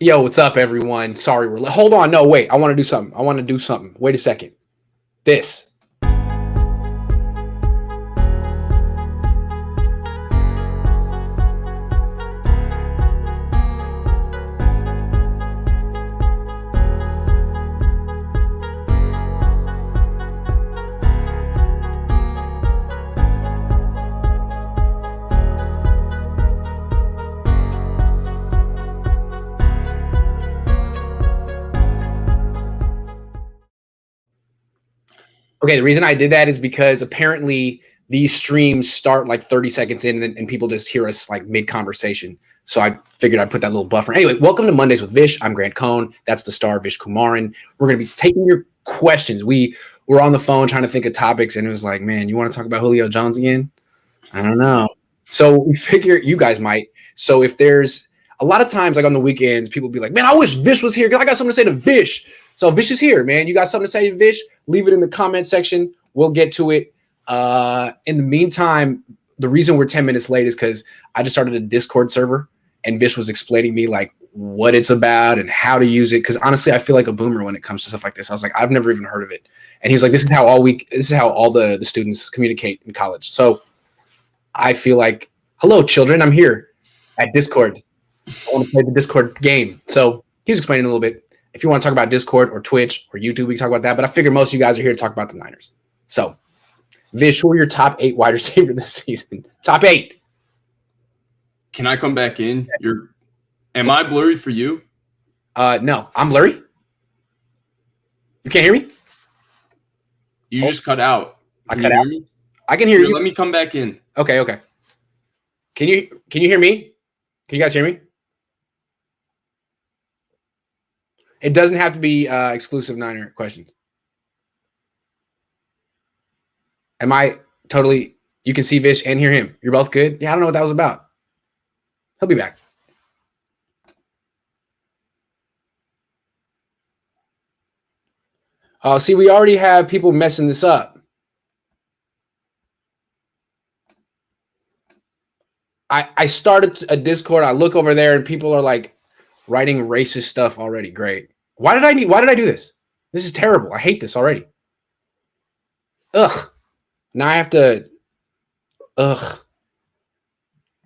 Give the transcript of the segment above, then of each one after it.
Yo, what's up, everyone? Sorry, hold on. No, wait. I want to do something. Wait a second. This. Okay, the reason I did that is because apparently these streams start like 30 seconds in and people just hear us like mid-conversation. So I figured I'd put that little buffer. Anyway, welcome to Mondays with Vish. I'm Grant Cohn. That's the star, Vish Kumaran. We're going to be taking your questions. We were on the phone trying to think of topics, and it was like, man, you want to talk about Julio Jones again? I don't know. So we figure you guys might. So if there's a lot of times, like on the weekends, people be like, man, I wish Vish was here because I got something to say to Vish. So Vish is here, man. You got something to say to Vish? Leave it in the comment section. We'll get to it. In the meantime, the reason we're 10 minutes late is because I just started a Discord server, and Vish was explaining me like what it's about and how to use it. Because honestly, I feel like a boomer when it comes to stuff like this. I was like, I've never even heard of it. And he was like, this is how all the students communicate in college. So I feel like, hello, children. I'm here at Discord. I want to play the Discord game. So he was explaining a little bit. If you want to talk about Discord or Twitch or YouTube, we can talk about that. But I figure most of you guys are here to talk about the Niners. So, Vish, who are your top 8 wide receivers this season? Top 8. Can I come back in? Am I blurry for you? No, I'm blurry. You can't hear me? You just cut out. I cut out. Me? I can hear you. Let me come back in. Okay. Can you hear me? Can you guys hear me? It doesn't have to be exclusive Niner questions. Am I totally? You can see Vish and hear him. You're both good? Yeah, I don't know what that was about. He'll be back. See, we already have people messing this up. I started a Discord. I look over there and people are like writing racist stuff already. Great. Why did I do this? This is terrible. I hate this already. Ugh. Now I have to. Ugh.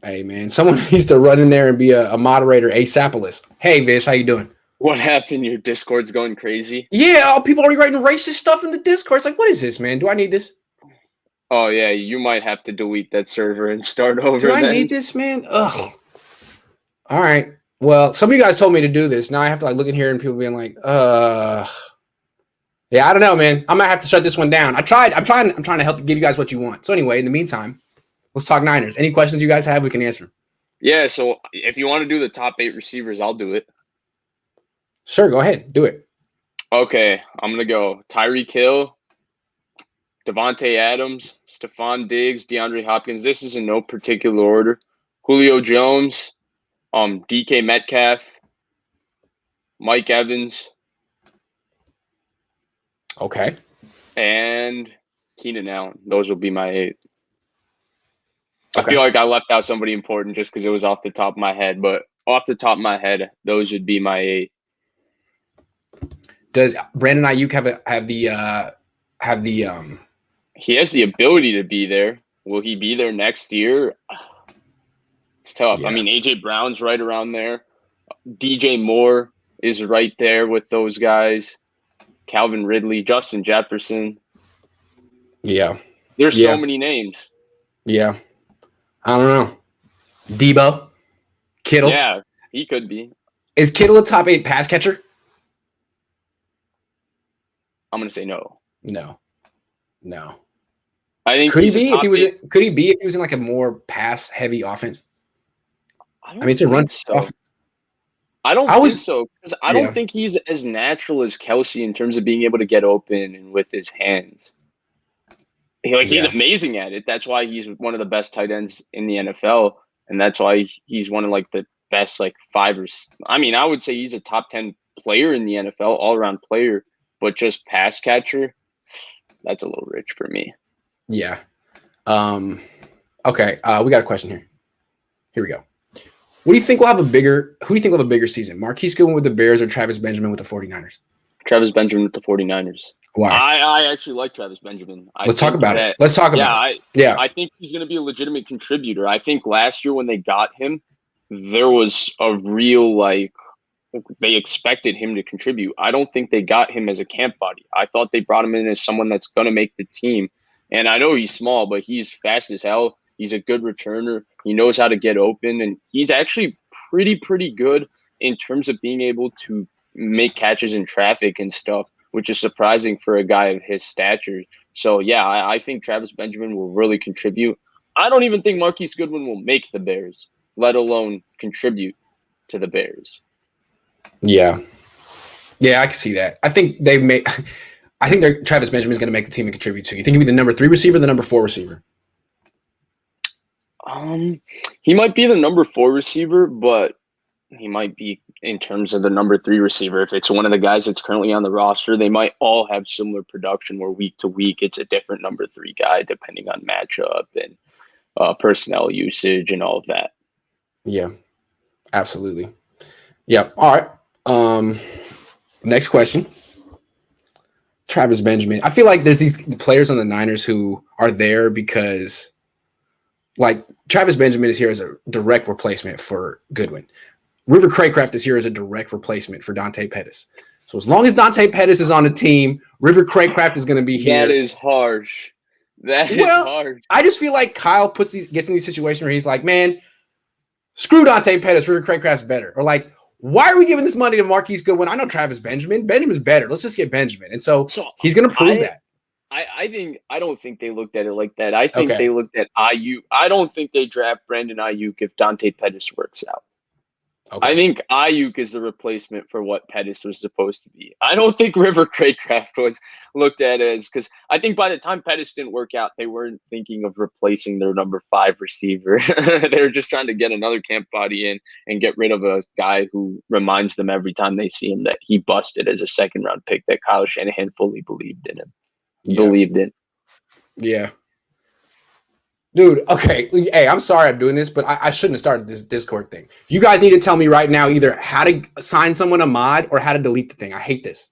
Hey man, someone needs to run in there and be a moderator, ASAPolis. Hey Vish, how you doing? What happened? Your Discord's going crazy? Yeah, people already writing racist stuff in the Discord. It's like, what is this, man? Do I need this? Oh yeah, you might have to delete that server and start over. Do I need this, man? Ugh. All right. Well, some of you guys told me to do this. Now I have to like look in here and people being like, yeah, I don't know, man. I might have to shut this one down. I'm trying to help give you guys what you want. So anyway, in the meantime, let's talk Niners. Any questions you guys have, we can answer. Yeah, so if you want to do the top 8 receivers, I'll do it. Sure, go ahead. Do it. Okay, I'm going to go Tyreek Hill, Devontae Adams, Stephon Diggs, DeAndre Hopkins. This is in no particular order. Julio Jones, DK Metcalf, Mike Evans. Okay. And Keenan Allen. Those will be my 8. Okay. I feel like I left out somebody important just because it was off the top of my head. But off the top of my head, those would be my 8. Does Brandon Ayuk have the He has the ability to be there. Will he be there next year? It's tough. Yeah. I mean, AJ Brown's right around there. DJ Moore is right there with those guys. Calvin Ridley, Justin Jefferson. Yeah. There's so many names. Yeah. I don't know. Debo. Kittle. Yeah, he could be. Is Kittle a top 8 pass catcher? I'm gonna say no. No. I think could he be if he was in like a more pass heavy offense? I mean, it's a run offense. I don't think so, because I don't think he's as natural as Kelsey in terms of being able to get open and with his hands. He's amazing at it. That's why he's one of the best tight ends in the NFL, and that's why he's one of like the best like 5 or. I mean, I would say he's a top 10 player in the NFL, all around player, but just pass catcher, that's a little rich for me. Yeah. Okay. We got a question here. Here we go. What do you think will have a bigger? Who do you think will have a bigger season? Marquise Goodwin with the Bears or Travis Benjamin with the 49ers? Travis Benjamin with the 49ers. Why? I actually like Travis Benjamin. Let's talk about it. Let's talk about it. Yeah. I think he's going to be a legitimate contributor. I think last year when they got him, there was a real, they expected him to contribute. I don't think they got him as a camp body. I thought they brought him in as someone that's going to make the team. And I know he's small, but he's fast as hell. He's a good returner. He knows how to get open. And he's actually pretty good in terms of being able to make catches in traffic and stuff, which is surprising for a guy of his stature. So, yeah, I think Travis Benjamin will really contribute. I don't even think Marquise Goodwin will make the Bears, let alone contribute to the Bears. Yeah. Yeah, I can see that. I think Travis Benjamin is going to make the team and contribute too. You think he'll be the number 3 receiver or the number 4 receiver? He might be the number 4 receiver, but he might be in terms of the number 3 receiver. If it's one of the guys that's currently on the roster, they might all have similar production where week to week it's a different number 3 guy depending on matchup and personnel usage and all of that. Yeah, absolutely. Yeah. All right. Next question. Travis Benjamin. I feel like there's these players on the Niners who are there because Travis Benjamin is here as a direct replacement for Goodwin. River Craycraft is here as a direct replacement for Dante Pettis. So as long as Dante Pettis is on the team, River Craycraft is going to be here. That is harsh. That is harsh. I just feel like Kyle gets in these situations where he's like, man, screw Dante Pettis. River Craycraft's better. Or why are we giving this money to Marquise Goodwin? I know Travis Benjamin. Benjamin's better. Let's just get Benjamin. And so he's going to prove that. I don't think they looked at it like that. I think they looked at Ayuk. I don't think they draft Brandon Ayuk if Dante Pettis works out. Okay. I think Ayuk is the replacement for what Pettis was supposed to be. I don't think River Craycraft was looked at as, because I think by the time Pettis didn't work out, they weren't thinking of replacing their number 5 receiver. They were just trying to get another camp body in and get rid of a guy who reminds them every time they see him that he busted as a second-round pick, that Kyle Shanahan fully believed in him. Believed in. Yeah. Dude, okay. Hey, I'm sorry I'm doing this, but I shouldn't have started this Discord thing. You guys need to tell me right now either how to assign someone a mod or how to delete the thing. I hate this.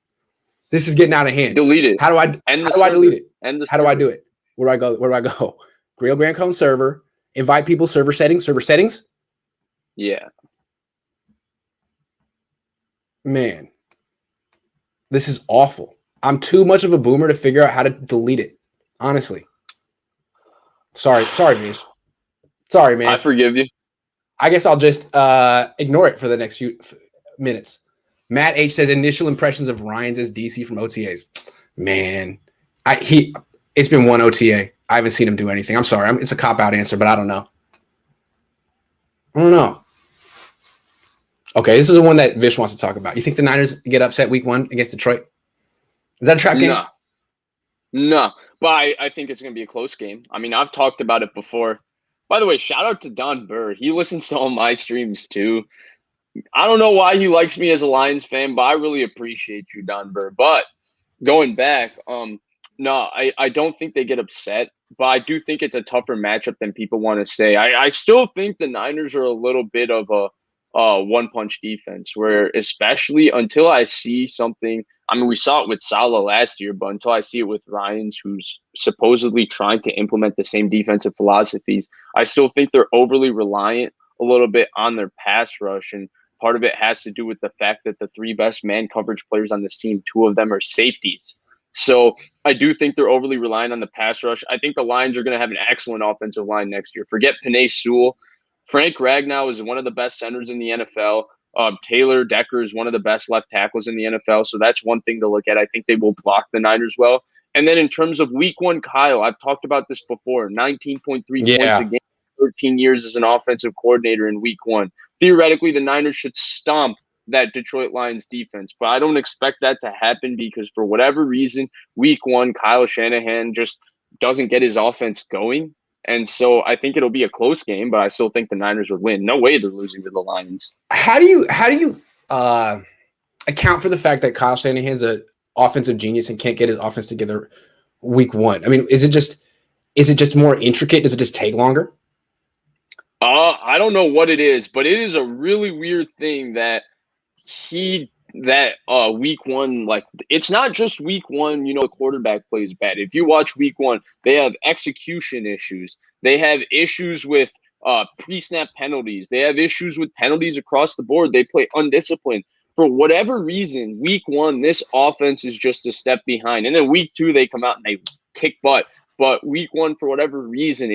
This is getting out of hand. Delete it. How do I delete it? How do I do it? Where do I go? Real Grand Cone server. Invite people, server settings. Yeah. Man. This is awful. I'm too much of a boomer to figure out how to delete it. Honestly. Sorry, Vish. Sorry, man. I forgive you. I guess I'll just ignore it for the next few minutes. Matt H says initial impressions of Ryans as DC from OTAs. Man, it's been one OTA. I haven't seen him do anything. I'm sorry. It's a cop-out answer, but I don't know. Okay, this is the one that Vish wants to talk about. You think the Niners get upset week 1 against Detroit? Is that a trap game? No. But I think it's going to be a close game. I mean, I've talked about it before. By the way, shout out to Don Burr. He listens to all my streams too. I don't know why he likes me as a Lions fan, but I really appreciate you, Don Burr. But going back, no, I don't think they get upset. But I do think it's a tougher matchup than people want to say. I still think the Niners are a little bit of a one-punch defense, where especially until I see something – I mean, we saw it with Saleh last year, but until I see it with Ryans, who's supposedly trying to implement the same defensive philosophies, I still think they're overly reliant a little bit on their pass rush. And part of it has to do with the fact that the 3 best man coverage players on this team, 2 of them are safeties. So I do think they're overly reliant on the pass rush. I think the Lions are going to have an excellent offensive line next year. Forget Penei Sewell. Frank Ragnow is one of the best centers in the NFL. Taylor Decker is one of the best left tackles in the NFL. So that's one thing to look at. I think they will block the Niners well. And then in terms of week 1, Kyle, I've talked about this before, 19.3 points a game, 13 years as an offensive coordinator in week 1. Theoretically, the Niners should stomp that Detroit Lions defense. But I don't expect that to happen because for whatever reason, week 1, Kyle Shanahan just doesn't get his offense going. And so I think it'll be a close game, but I still think the Niners would win. No way they're losing to the Lions. How do you account for the fact that Kyle Shanahan's an offensive genius and can't get his offense together week 1? I mean, is it just more intricate? Does it just take longer? I don't know what it is, but it is a really weird thing that week one, like it's not just week one, the quarterback plays bad. If you watch week one, they have execution issues. They have issues with pre-snap penalties. They have issues with penalties across the board. They play undisciplined. For whatever reason, week one, this offense is just a step behind. And then week two, they come out and they kick butt. But week one, for whatever reason,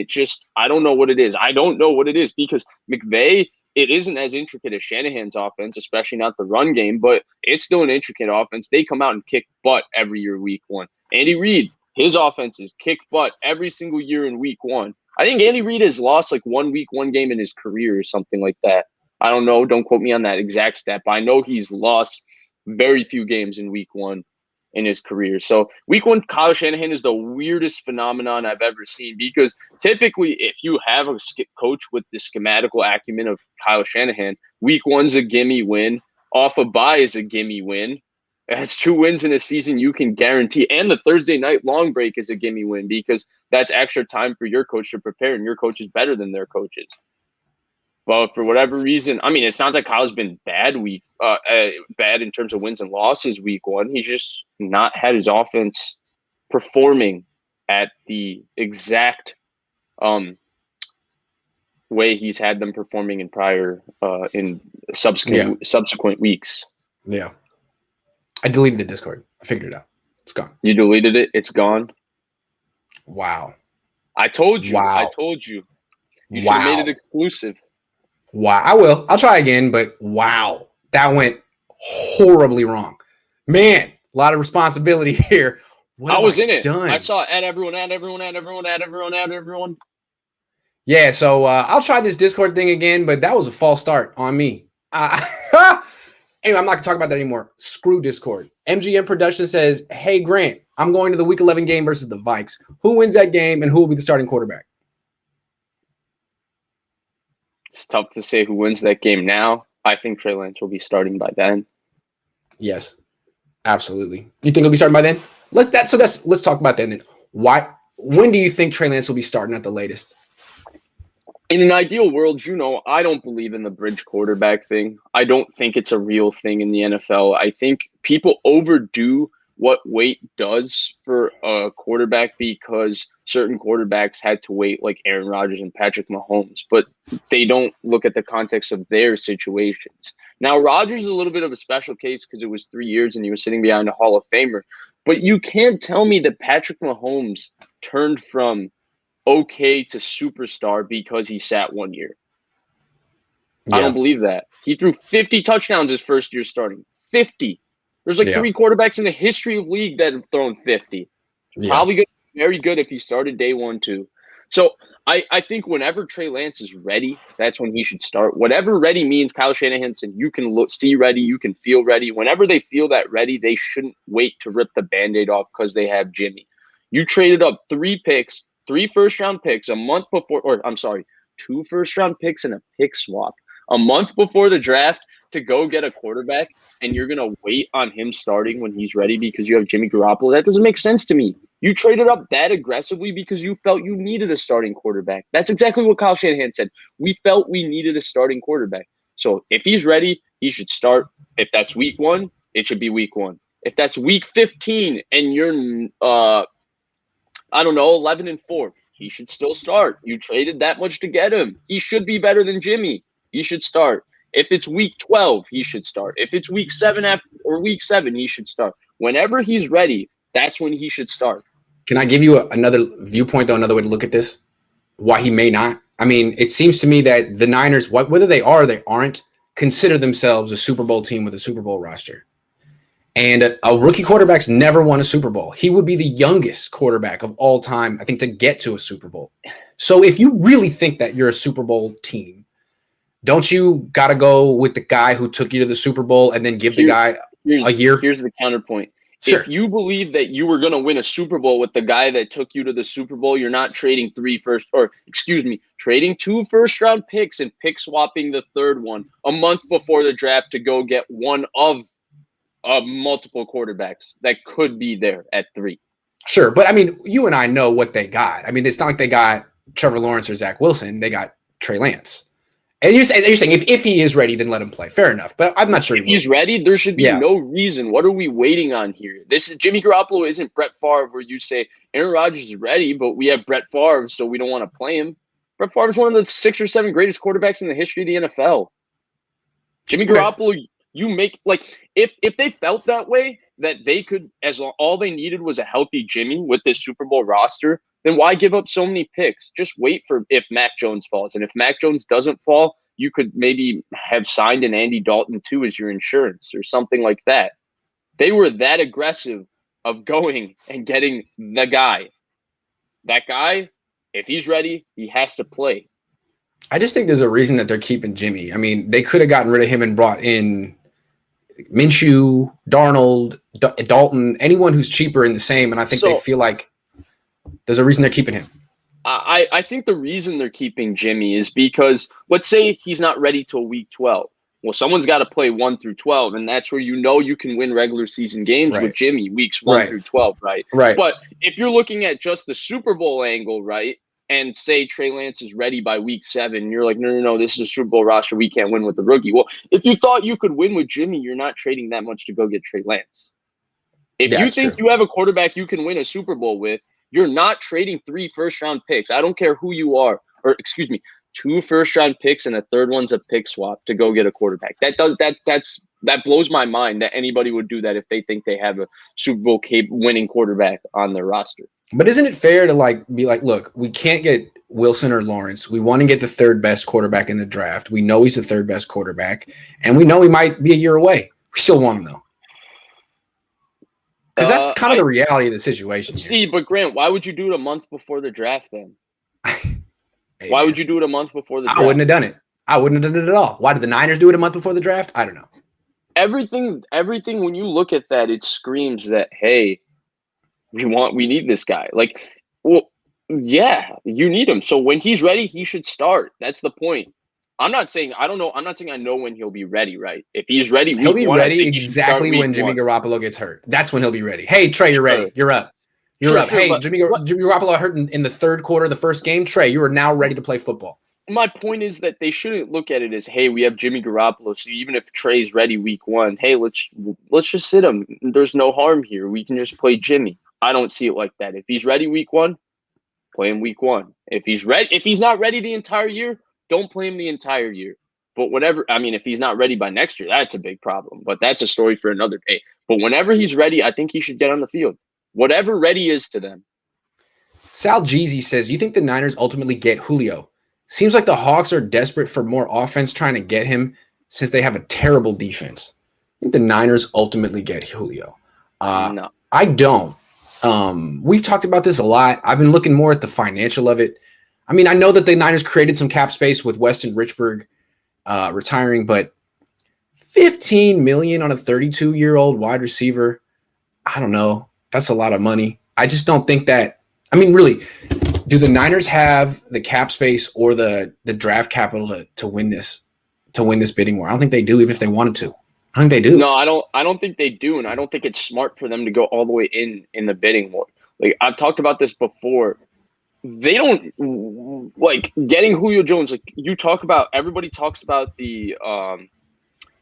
I don't know what it is. I don't know what it is because McVay, it isn't as intricate as Shanahan's offense, especially not the run game, but it's still an intricate offense. They come out and kick butt every year week one. Andy Reid, his offenses kick butt every single year in week one. I think Andy Reid has lost like 1 week, 1 game in his career or something like that. I don't know. Don't quote me on that exact stat, but I know he's lost very few games in week one in his career. So week one, Kyle Shanahan is the weirdest phenomenon I've ever seen because typically if you have a coach with the schematical acumen of Kyle Shanahan, week one's a gimme win. Off a bye is a gimme win. That's 2 wins in a season you can guarantee. And the Thursday night long break is a gimme win because that's extra time for your coach to prepare, and your coach is better than their coaches. But for whatever reason, I mean, it's not that Kyle's been bad in terms of wins and losses week one. He's just not had his offense performing at the exact way he's had them performing in prior in subsequent weeks. Yeah. I deleted the Discord. I figured it out. It's gone. You deleted it? It's gone? Wow. I told you. Wow. I told you. You should have made it exclusive. Wow. I will. I'll try again, but wow. That went horribly wrong. Man, a lot of responsibility here. I was in it. Done? I saw add everyone. Yeah, so I'll try this Discord thing again, but that was a false start on me. Anyway, I'm not going to talk about that anymore. Screw Discord. MGM Production says, hey, Grant, I'm going to the Week 11 game versus the Vikes. Who wins that game, and who will be the starting quarterback? It's tough to say who wins that game now. I think Trey Lance will be starting by then. Yes, absolutely. You think he'll be starting by then? Let's talk about that then. When do you think Trey Lance will be starting at the latest? In an ideal world, I don't believe in the bridge quarterback thing. I don't think it's a real thing in the NFL. I think people overdo what weight does for a quarterback because certain quarterbacks had to wait, like Aaron Rodgers and Patrick Mahomes, but they don't look at the context of their situations. Now, Rodgers is a little bit of a special case because it was 3 years and he was sitting behind a Hall of Famer, but you can't tell me that Patrick Mahomes turned from okay to superstar because he sat 1 year. Yeah. I don't believe that. He threw 50 touchdowns his first year starting. 50. There's 3 quarterbacks in the history of league that have thrown 50. Yeah. Probably good, very good if he started day 1, too. So I think whenever Trey Lance is ready, that's when he should start. Whatever ready means, Kyle Shanahan said, you can see ready, you can feel ready. Whenever they feel that ready, they shouldn't wait to rip the Band-Aid off because they have Jimmy. You traded up 3 picks, 3 first-round picks a month before, 2 first-round picks and a pick swap a month before the draft to go get a quarterback, and you're going to wait on him starting when he's ready because you have Jimmy Garoppolo. That doesn't make sense to me. You traded up that aggressively because you felt you needed a starting quarterback. That's exactly what Kyle Shanahan said. We felt we needed a starting quarterback. So if he's ready, he should start. If that's week 1, it should be week 1. If that's week 15 and you're 11-4, he should still start. You traded that much to get him. He should be better than Jimmy. He should start. If it's week 12, he should start. If it's week 7 or week 7, he should start. Whenever he's ready, that's when he should start. Can I give you another viewpoint, though, another way to look at this? Why he may not? I mean, it seems to me that the Niners, whether they are or they aren't, consider themselves a Super Bowl team with a Super Bowl roster. And a rookie quarterback's never won a Super Bowl. He would be the youngest quarterback of all time, I think, to get to a Super Bowl. So if you really think that you're a Super Bowl team, don't you got to go with the guy who took you to the Super Bowl and then give the guy a year? Here's the counterpoint. Sure. If you believe that you were going to win a Super Bowl with the guy that took you to the Super Bowl, you're not trading trading 2 first-round picks and pick swapping the third one a month before the draft to go get one of multiple quarterbacks that could be there at 3. Sure, but I mean, you and I know what they got. I mean, it's not like they got Trevor Lawrence or Zach Wilson. They got Trey Lance. And you're saying if he is ready, then let him play. Fair enough. But I'm not sure if he's ready, there should be no reason. What are we waiting on here? This is Jimmy Garoppolo isn't Brett Favre where you say Aaron Rodgers is ready, but we have Brett Favre, so we don't want to play him. Brett Favre is one of the 6 or 7 greatest quarterbacks in the history of the NFL. Jimmy Garoppolo, you make if they felt that way, that they could, all they needed was a healthy Jimmy with this Super Bowl roster, then why give up so many picks? Just wait for if Mac Jones falls. And if Mac Jones doesn't fall, you could maybe have signed an Andy Dalton too as your insurance or something like that. They were that aggressive of going and getting the guy. That guy, if he's ready, he has to play. I just think there's a reason that they're keeping Jimmy. I mean, they could have gotten rid of him and brought in Minshew, Darnold, Dalton, anyone who's cheaper in the same. And I think they feel like there's a reason they're keeping him. I think the reason they're keeping Jimmy is because let's say he's not ready till week 12. Well, someone's got to play 1 through 12, and that's where you can win regular season games with Jimmy weeks 1 through 12, right? Right. But if you're looking at just the Super Bowl angle, right, and say Trey Lance is ready by week 7, you're like, no, this is a Super Bowl roster. We can't win with the rookie. Well, if you thought you could win with Jimmy, you're not trading that much to go get Trey Lance. If you think you have a quarterback you can win a Super Bowl with, you're not trading 3 first-round picks. I don't care who you are, or excuse me, 2 first-round picks and a third one's a pick swap to go get a quarterback. That blows my mind that anybody would do that if they think they have a Super Bowl winning quarterback on their roster. But isn't it fair to be like, look, we can't get Wilson or Lawrence. We want to get the 3rd best quarterback in the draft. We know he's the 3rd best quarterback, and we know he might be a year away. We still want him though. Because that's kind of the reality of the situation. See, but Grant, why would you do it a month before the draft then? Why would you do it a month before the draft? I wouldn't have done it. I wouldn't have done it at all. Why did the Niners do it a month before the draft? I don't know. Everything, when you look at that, it screams that, hey, we need this guy. Well, yeah, you need him. So when he's ready, he should start. That's the point. I'm not saying I don't know. I'm not saying I know when he'll be ready, right? If he's ready, he'll be ready exactly when Jimmy Garoppolo gets hurt. That's when he'll be ready. Hey, Trey, you're ready. You're up. You're up. Hey, Jimmy Garoppolo hurt in the 3rd quarter of the first game. Trey, you are now ready to play football. My point is that they shouldn't look at it as, hey, we have Jimmy Garoppolo, so even if Trey's ready week 1, hey, let's just sit him. There's no harm here. We can just play Jimmy. I don't see it like that. If he's ready week 1, play him week 1. If he's not ready the entire year, don't play him the entire year. But if he's not ready by next year, that's a big problem. But that's a story for another day. But whenever he's ready, I think he should get on the field. Whatever ready is to them. Sal Jeezy says, you think the Niners ultimately get Julio? Seems like the Hawks are desperate for more offense trying to get him since they have a terrible defense. I think the Niners ultimately get Julio. No. I don't. We've talked about this a lot. I've been looking more at the financial of it. I mean, I know that the Niners created some cap space with Weston Richburg retiring, but $15 million on a 32-year-old wide receiver, I don't know. That's a lot of money. I just don't think that. I mean, really, do the Niners have the cap space or the draft capital to win this bidding war? I don't think they do, even if they wanted to. I think they do. No, I don't think they do, and I don't think it's smart for them to go all the way in the bidding war. I've talked about this before. They don't getting Julio Jones. Everybody talks about the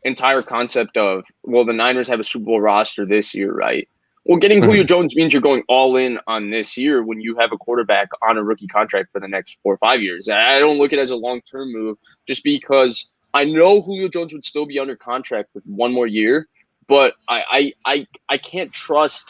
entire concept of, well, the Niners have a Super Bowl roster this year, right? Well, getting Julio Jones means you're going all in on this year when you have a quarterback on a rookie contract for the next 4 or 5 years. I don't look at it as a long-term move just because I know Julio Jones would still be under contract for 1 more year, but I can't trust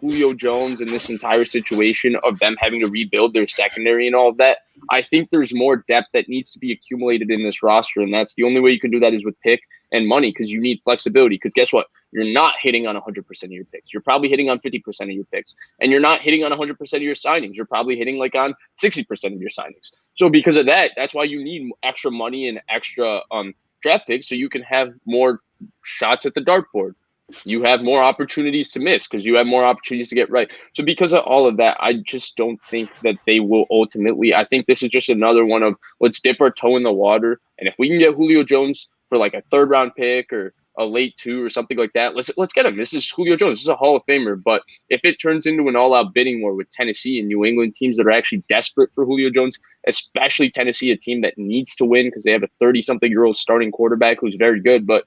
Julio Jones in this entire situation of them having to rebuild their secondary and all of that. I think there's more depth that needs to be accumulated in this roster, and that's the only way you can do that is with pick and money, because you need flexibility. Because guess what? You're not hitting on 100% of your picks. You're probably hitting on 50% of your picks, and you're not hitting on 100% of your signings. You're probably hitting on 60% of your signings. So because of that, that's why you need extra money and extra draft picks so you can have more shots at the dartboard. You have more opportunities to miss because you have more opportunities to get right. So because of all of that, I just don't think that they will ultimately. I think this is just another one of let's dip our toe in the water. And if we can get Julio Jones for a 3rd round pick or a late 2 or something like that, let's get him. This is Julio Jones. This is a Hall of Famer. But if it turns into an all-out bidding war with Tennessee and New England, teams that are actually desperate for Julio Jones, especially Tennessee, a team that needs to win because they have a 30-something-year-old starting quarterback who's very good, but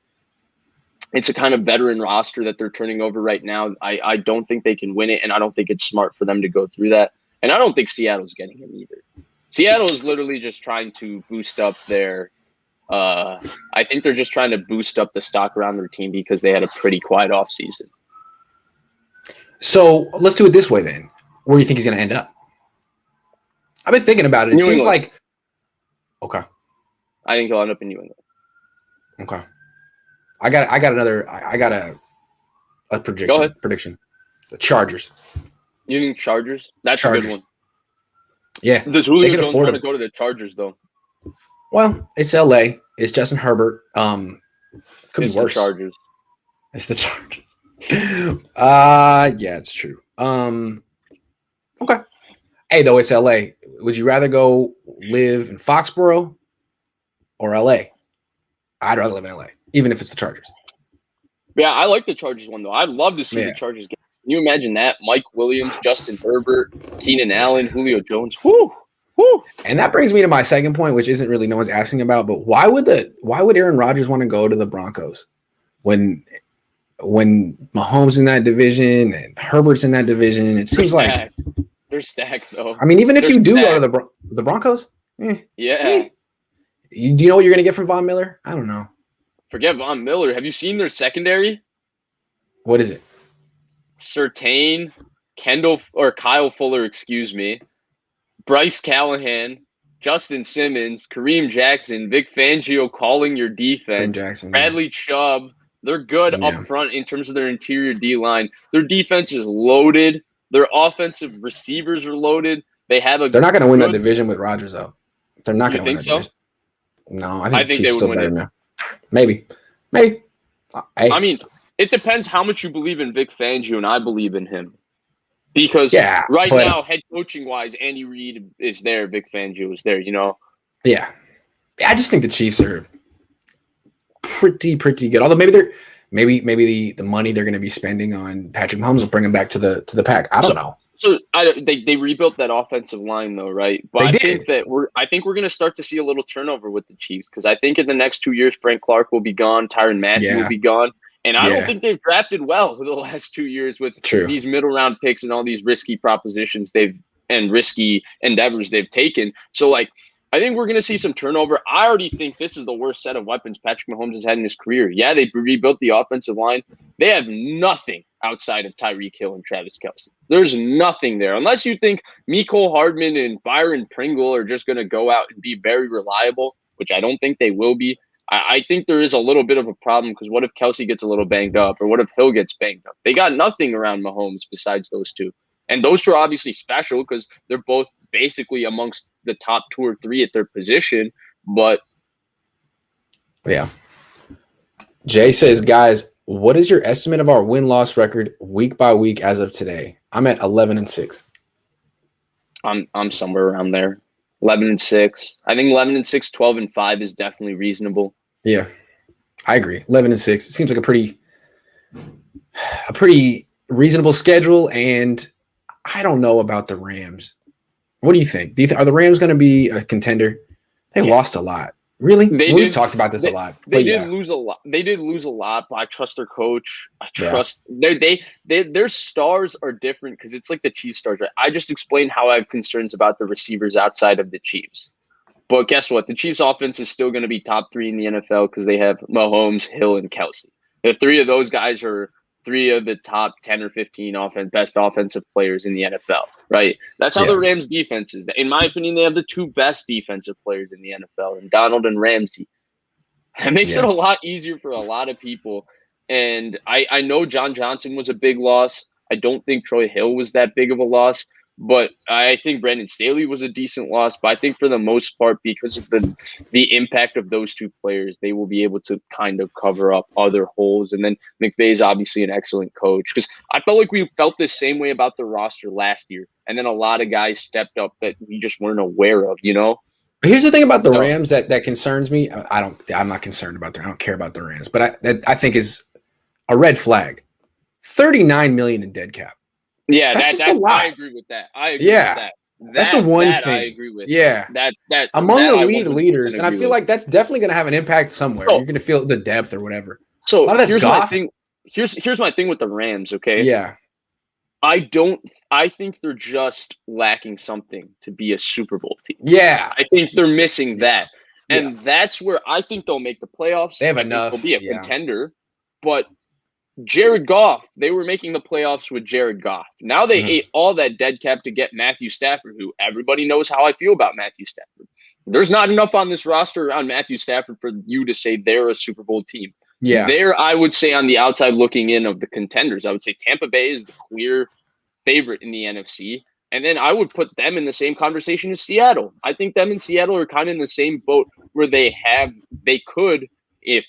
it's a kind of veteran roster that they're turning over right now. I don't think they can win it, and I don't think it's smart for them to go through that. And I don't think Seattle's getting him either. Seattle is literally just trying to boost up their I think they're just trying to boost up the stock around their team because they had a pretty quiet offseason. So let's do it this way then. Where do you think he's going to end up? I've been thinking about it. It seems like – okay. I think he'll end up in New England. Okay. I got a prediction. Go ahead. Prediction. The Chargers. You think Chargers? That's Chargers. a good one. Yeah. Does Julio Jones want to go to the Chargers, though? Well, it's LA. It's Justin Herbert. Could be worse. The Chargers. It's the Chargers. Yeah, it's true. Okay. Hey, though, it's LA. Would you rather go live in Foxborough or LA? I'd rather live in LA, even if it's the Chargers. Yeah, I like the Chargers one, though. I'd love to see the Chargers get. Can you imagine that? Mike Williams, Justin Herbert, Keenan Allen, Julio Jones. Whoo! Whoo! And that brings me to my second point, which isn't really no one's asking about, but why would Aaron Rodgers want to go to the Broncos when Mahomes in that division and Herbert's in that division? It seems like they're stacked, though. I mean, even if you do go to the Broncos, do you know what you're going to get from Von Miller? I don't know. Forget Von Miller. Have you seen their secondary? What is it? Surtain, Kyle Fuller, Bryce Callahan, Justin Simmons, Kareem Jackson, Vic Fangio calling your defense, Bradley Chubb. They're good up front in terms of their interior D-line. Their defense is loaded. Their offensive receivers are loaded. They're not going to win that division with Rodgers, though. They're not going to win that division. No, I think they would win it. Now. Maybe. I mean, it depends how much you believe in Vic Fangio, and I believe in him. Because now, head coaching wise, Andy Reid is there, Vic Fangio is there, you know? Yeah. I just think the Chiefs are pretty good. Although maybe the money they're going to be spending on Patrick Mahomes will bring him back to the pack. I don't know. So they rebuilt that offensive line though, right? But I think we're going to start to see a little turnover with the Chiefs because I think in the next 2 years Frank Clark will be gone, Tyrann Mathieu will be gone. And I don't think they've drafted well for the last 2 years with these middle round picks and all these risky propositions and risky endeavors they've taken. So I think we're going to see some turnover. I already think this is the worst set of weapons Patrick Mahomes has had in his career. Yeah, they rebuilt the offensive line. They have nothing outside of Tyreek Hill and Travis Kelce. There's nothing there. Unless you think Mecole Hardman and Byron Pringle are just going to go out and be very reliable, which I don't think they will be. I think there is a little bit of a problem because what if Kelce gets a little banged up or what if Hill gets banged up? They got nothing around Mahomes besides those two. And those two are obviously special because they're both basically amongst the top 2 or 3 at their position. But yeah. Jay says, guys, what is your estimate of our win-loss record week by week as of today? I'm at 11-6. I'm somewhere around there. 11-6. I think 11-6, 12-5 is definitely reasonable. Yeah, I agree. 11-6. It seems like a pretty reasonable schedule. And I don't know about the Rams. What do you think? Are the Rams going to be a contender? They lost a lot. Really? We've talked about this a lot. They did lose a lot. They did lose a lot, but I trust their coach. I trust their stars are different because it's like the Chiefs stars. Right? I just explained how I have concerns about the receivers outside of the Chiefs. But guess what? The Chiefs offense is still going to be top 3 in the NFL because they have Mahomes, Hill, and Kelce. The 3 of those guys are 3 of the top 10 or 15 best offensive players in the NFL, right? That's how the Rams defense is. In my opinion, they have the 2 best defensive players in the NFL, and Donald and Ramsey. It makes it a lot easier for a lot of people. And I know John Johnson was a big loss. I don't think Troy Hill was that big of a loss. But I think Brandon Staley was a decent loss. But I think for the most part, because of the impact of those 2 players, they will be able to kind of cover up other holes. And then McVay is obviously an excellent coach. Because I felt like we felt the same way about the roster last year. And then a lot of guys stepped up that we just weren't aware of, you know? Here's the thing about the Rams that concerns me. I'm not concerned about I don't care about the Rams, but I think is a red flag. $39 million in dead cap. Yeah, that's just a lot. I agree with that. I agree with that. That's the one thing I agree with. Yeah. That among the leaders, and I feel like that's definitely going to have an impact somewhere. You're going to feel the depth or whatever. So here's my thing. Here's my thing with the Rams, okay? Yeah. I think they're just lacking something to be a Super Bowl team. Yeah. I think they're missing that. And that's where I think they'll make the playoffs. They have enough. They'll be a contender. But Jared Goff, they were making the playoffs with Jared Goff. Now they ate all that dead cap to get Matthew Stafford, who everybody knows how I feel about Matthew Stafford. There's not enough on this roster around Matthew Stafford for you to say they're a Super Bowl team. Yeah. They're, I would say, on the outside looking in of the contenders. I would say Tampa Bay is the clear favorite in the NFC. And then I would put them in the same conversation as Seattle. I think them and Seattle are kind of in the same boat where they could, if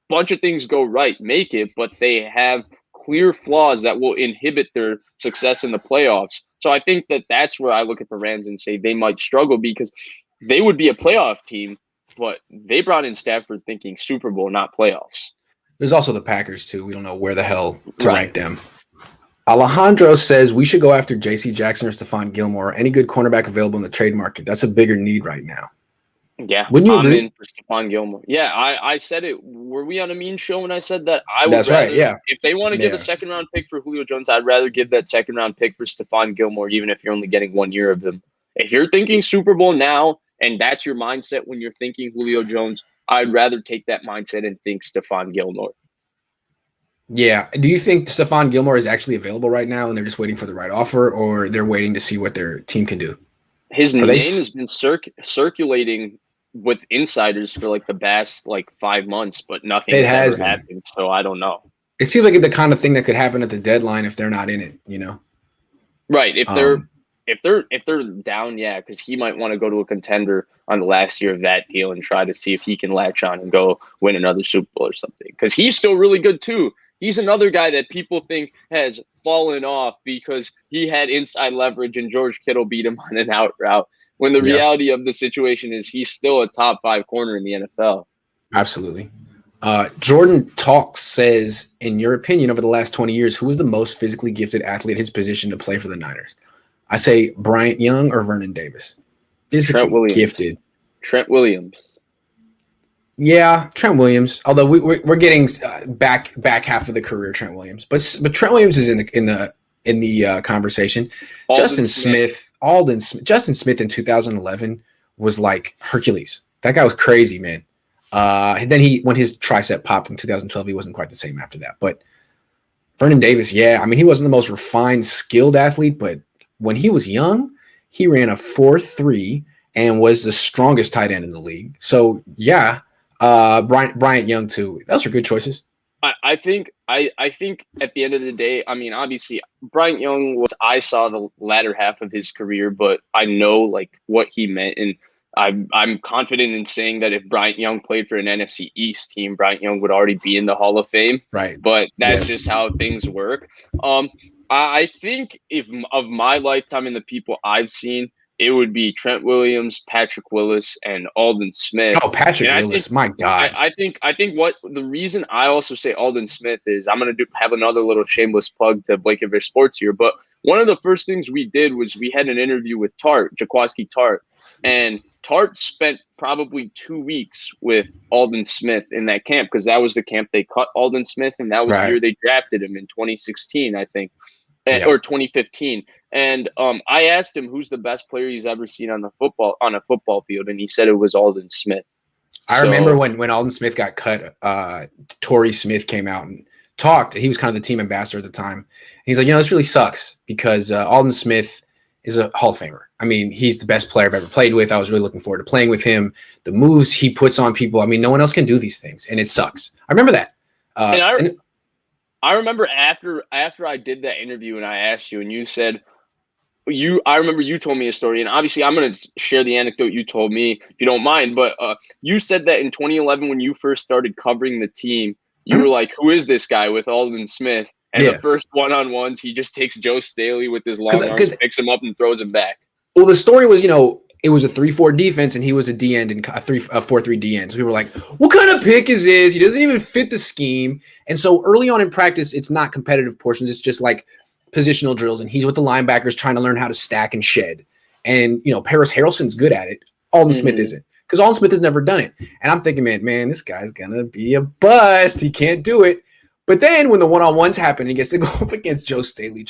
bunch of things go right, make it, but they have clear flaws that will inhibit their success in the playoffs. So I think that's where I look at the Rams and say they might struggle because they would be a playoff team, but they brought in Stafford thinking Super Bowl, not playoffs. There's also the Packers too. We don't know where the hell to rank them. Alejandro says we should go after J.C. Jackson or Stephon Gilmore or any good cornerback available in the trade market. That's a bigger need right now. Yeah, wouldn't you agree? I'm in for Stephon Gilmore. Yeah, I said it. Were we on a mean show when I said that? That's right. Yeah. If they want to give a second round pick for Julio Jones, I'd rather give that second round pick for Stephon Gilmore, even if you're only getting 1 year of him. If you're thinking Super Bowl now and that's your mindset when you're thinking Julio Jones, I'd rather take that mindset and think Stephon Gilmore. Yeah. Do you think Stephon Gilmore is actually available right now and they're just waiting for the right offer, or they're waiting to see what their team can do? His name has been circulating with insiders for like the past 5 months, but nothing has ever happened. So I don't know. It seems like the kind of thing that could happen at the deadline if they're not in it, you know? Right. If they're down, yeah, because he might want to go to a contender on the last year of that deal and try to see if he can latch on and go win another Super Bowl or something. Because he's still really good too. He's another guy that people think has fallen off because he had inside leverage and George Kittle beat him on an out route. When the reality of the situation is he's still a top 5 corner in the NFL. Absolutely. Jordan Talks says, in your opinion, over the last 20 years, who was the most physically gifted athlete at his position to play for the Niners? I say Bryant Young or Vernon Davis. Physically gifted. Trent Williams. Yeah, Trent Williams. Although we're getting back half of the career Trent Williams, but Trent Williams is in the conversation. Justin Smith in 2011 was like Hercules. That guy was crazy, man. And then when his tricep popped in 2012, he wasn't quite the same after that. But Vernon Davis, yeah, I mean, he wasn't the most refined, skilled athlete, but when he was young, he ran a 4.3 and was the strongest tight end in the league. So yeah, Bryant Young too. Those are good choices. I think at the end of the day, I mean, obviously Bryant Young I saw the latter half of his career, but I know what he meant. And I'm confident in saying that if Bryant Young played for an NFC East team, Bryant Young would already be in the Hall of Fame. Right. But that's just how things work. I think of my lifetime and the people I've seen, it would be Trent Williams, Patrick Willis, and Aldon Smith. Oh, Patrick Willis, my God. I think what the reason I also say Aldon Smith is I'm going to have another little shameless plug to Blake and Vish Sports here. But one of the first things we did was we had an interview with Jaquaski Tart, and Tart spent probably 2 weeks with Aldon Smith in that camp because that was the camp they cut Aldon Smith, and that was the year they drafted him in 2016, I think, or 2015. And I asked him who's the best player he's ever seen on a football field, and he said it was Aldon Smith. I remember when Aldon Smith got cut, Torrey Smith came out and talked. He was kind of the team ambassador at the time. And he's like, this really sucks because Aldon Smith is a Hall of Famer. I mean, he's the best player I've ever played with. I was really looking forward to playing with him. The moves he puts on people, I mean, no one else can do these things, and it sucks. I remember that. I remember after I did that interview and I asked you, and you said – I remember you told me a story, and obviously I'm going to share the anecdote you told me if you don't mind, but you said that in 2011 when you first started covering the team, you were like, who is this guy with Aldon Smith? And the first one-on-ones, he just takes Joe Staley with his long arms, picks him up and throws him back. Well, the story was, it was a 3-4 defense, and he was a D end and a 4-3 D end. So people were like, "What kind of pick is this? He doesn't even fit the scheme." And so early on in practice, it's not competitive portions; it's just like positional drills, and he's with the linebackers trying to learn how to stack and shed. And Paris Harrelson's good at it. Alden Smith isn't, because Alden Smith has never done it. And I'm thinking, man, this guy's gonna be a bust. He can't do it. But then when the one-on-ones happen, he gets to go up against Joe Staley.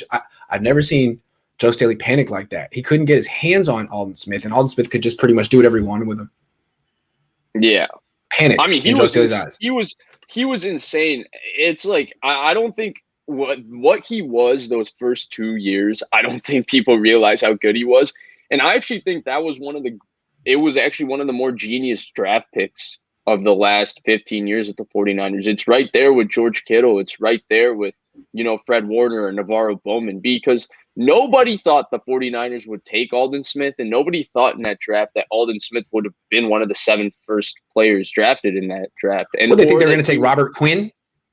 I've never seen Joe Staley panic like that. He couldn't get his hands on Alden Smith, and Alden Smith could just pretty much do whatever he wanted with him. Yeah. Panic. I mean, in Joe Staley's eyes. He was insane. It's like I don't think what he was those first 2 years, I don't think people realize how good he was. And I actually think that was it was actually one of the more genius draft picks of the last 15 years at the 49ers. It's right there with George Kittle. It's right there with, Fred Warner and Navarro Bowman, because nobody thought the 49ers would take Alden Smith, and nobody thought in that draft that Alden Smith would have been one of the 7 first players drafted in that draft. And they think they're going to take Robert Quinn?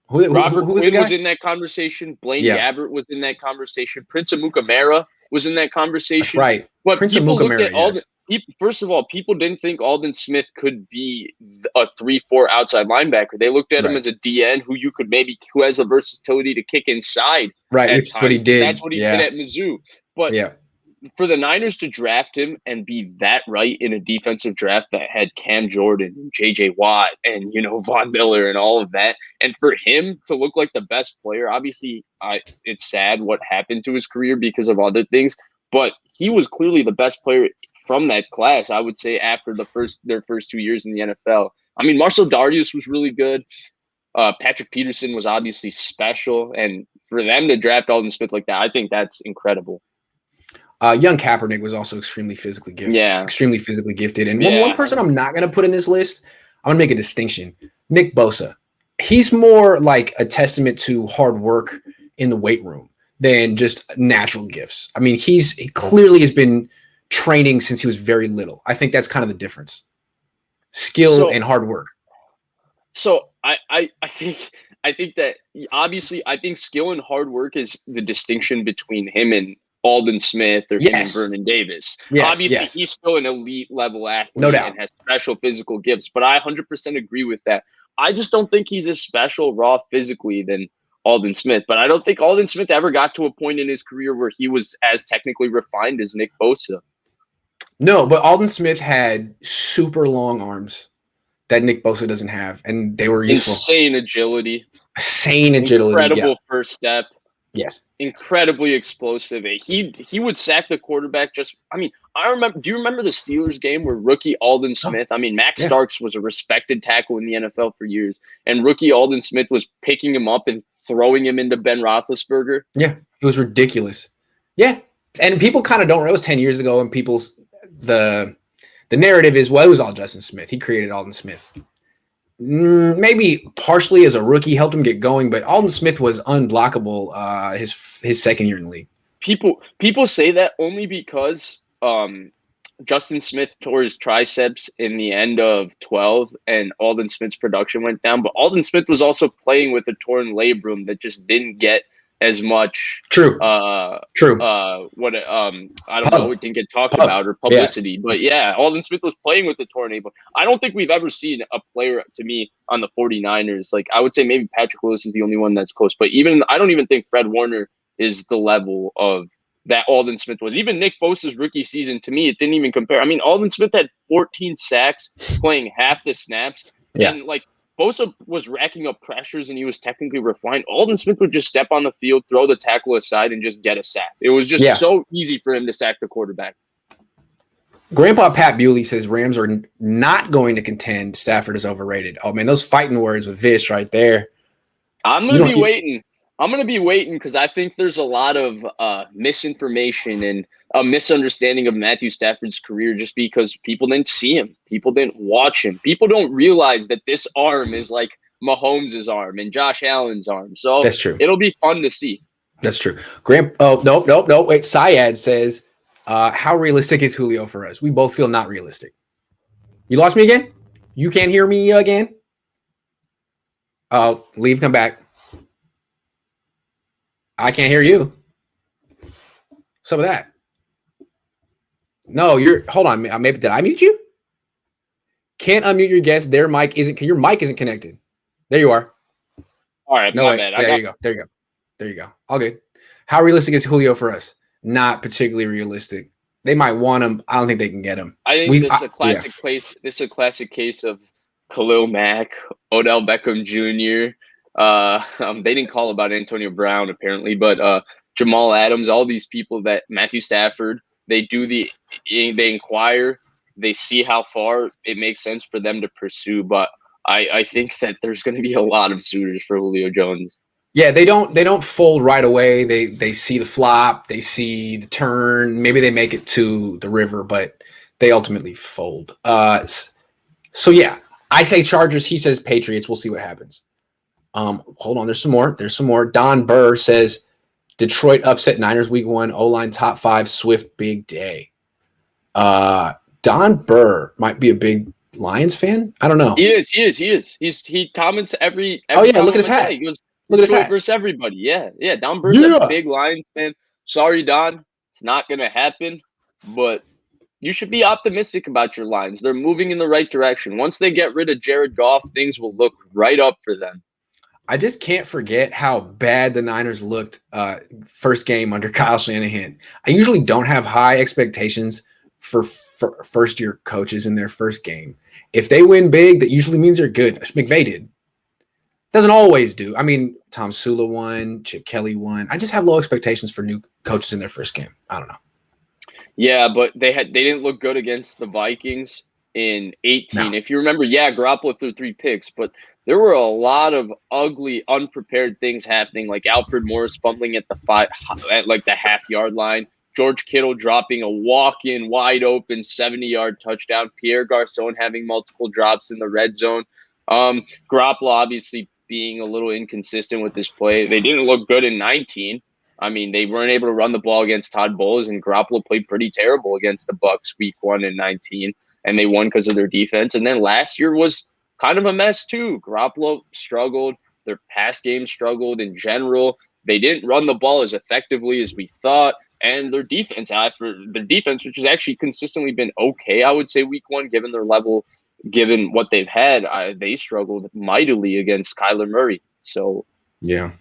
Robert Quinn was in that conversation. Blaine Gabbert was in that conversation. Prince Amukamara was in that conversation. That's right. But Prince people looked at yes. First of all, people didn't think Alden Smith could be a 3-4 outside linebacker. They looked at him as a DN who has the versatility to kick inside. Right, which is what he did. That's what he did at Mizzou. But for the Niners to draft him and be that right in a defensive draft that had Cam Jordan and J.J. Watt and, Von Miller and all of that, and for him to look like the best player, obviously it's sad what happened to his career because of other things, but he was clearly the best player from that class, I would say, after their first 2 years in the NFL. I mean, Marcel Darius was really good. Patrick Peterson was obviously special. And for them to draft Alden Smith like that, I think that's incredible. Young Kaepernick was also extremely physically gifted. Yeah. Extremely physically gifted. And one person I'm not going to put in this list, I'm going to make a distinction. Nick Bosa. He's more like a testament to hard work in the weight room than just natural gifts. I mean, he clearly has been training since he was very little. I think that's kind of the difference. Skill and hard work. So I think that obviously I think skill and hard work is the distinction between him and Alden Smith or him and Vernon Davis. Obviously he's still an elite level athlete, no doubt, and has special physical gifts, but I 100% agree with that. I just don't think he's as special raw physically than Alden Smith, but I don't think Alden Smith ever got to a point in his career where he was as technically refined as Nick Bosa. No, but Alden Smith had super long arms that Nick Bosa doesn't have, and they were useful. Insane agility. Incredible first step. Yes. Incredibly explosive. He would sack the quarterback I remember. Do you remember the Steelers game where rookie Alden Smith? I mean, Max Starks was a respected tackle in the NFL for years, and rookie Alden Smith was picking him up and throwing him into Ben Roethlisberger. Yeah, it was ridiculous. Yeah, and people kind of don't know. It was 10 years ago, and the narrative is, well, it was all Justin Smith. He created Alden Smith. Maybe partially as a rookie helped him get going, but Alden Smith was unblockable his second year in the league. People say that only because Justin Smith tore his triceps in the end of 12 and Alden Smith's production went down, but Alden Smith was also playing with a torn labrum that just didn't get as much I don't know, it didn't get talked about or publicity. But Alden Smith was playing with the torn labrum. I don't think we've ever seen a player, to me, on the 49ers. Like, I would say maybe Patrick Willis is the only one that's close, but I don't even think Fred Warner is the level of that Alden Smith was. Even Nick Bosa's rookie season, to me, it didn't even compare. I mean, Alden Smith had 14 sacks playing half the snaps. And Bosa was racking up pressures and he was technically refined. Alden Smith would just step on the field, throw the tackle aside, and just get a sack. It was just so easy for him to sack the quarterback. Grandpa Pat Bewley says Rams are not going to contend. Stafford is overrated. Oh, man, those fighting words with Vish right there. I'm going to be waiting. I'm going to be waiting because I think there's a lot of misinformation and a misunderstanding of Matthew Stafford's career just because people didn't see him. People didn't watch him. People don't realize that this arm is like Mahomes' arm and Josh Allen's arm. So that's true. It'll be fun to see. That's true. No. Wait, Syed says, how realistic is Julio for us? We both feel not realistic. You lost me again? You can't hear me again? Leave, come back. I can't hear you. Some of that. No, hold on. Maybe did I mute you? Can't unmute your guest. Your mic isn't connected. There you are. All right, no, my wait. bad. There you go. All good. How realistic is Julio for us? Not particularly realistic. They might want him. I don't think they can get him. I think this is a classic case. This is a classic case of Khalil Mack, Odell Beckham Jr. They didn't call about Antonio Brown apparently, but Jamal Adams, all these people that Matthew Stafford, they inquire, they see how far it makes sense for them to pursue. But I think that there's going to be a lot of suitors for Julio Jones. Yeah, they don't fold right away. They see the flop, they see the turn. Maybe they make it to the river, but they ultimately fold. So yeah, I say Chargers. He says Patriots. We'll see what happens. Hold on. There's some more. Don Burr says Detroit upset Niners week 1. O-line top 5. Swift big day. Don Burr might be a big Lions fan. I don't know. He is. He comments every oh yeah, look at his hat. He goes, look at his hat. Versus everybody. Yeah. Don Burr's a big Lions fan. Sorry, Don. It's not going to happen. But you should be optimistic about your Lions. They're moving in the right direction. Once they get rid of Jared Goff, things will look right up for them. I just can't forget how bad the Niners looked first game under Kyle Shanahan. I usually don't have high expectations for first-year coaches in their first game. If they win big, that usually means they're good. McVay did. Doesn't always do. I mean, Tom Sula won, Chip Kelly won. I just have low expectations for new coaches in their first game. I don't know. Yeah, but they didn't look good against the Vikings in 18. No. If you remember, Garoppolo threw 3 picks, but there were a lot of ugly, unprepared things happening, like Alfred Morris fumbling at the half-yard line, George Kittle dropping a walk-in, wide-open 70-yard touchdown, Pierre Garçon having multiple drops in the red zone. Garoppolo obviously being a little inconsistent with this play. They didn't look good in 19. I mean, they weren't able to run the ball against Todd Bowles, and Garoppolo played pretty terrible against the Bucs week 1 and 19, and they won because of their defense. And then last year was kind of a mess too. Garoppolo struggled. Their pass game struggled in general. They didn't run the ball as effectively as we thought. And their defense, which has actually consistently been okay, I would say, week 1, given their level, given what they've had, they struggled mightily against Kyler Murray. So, yeah.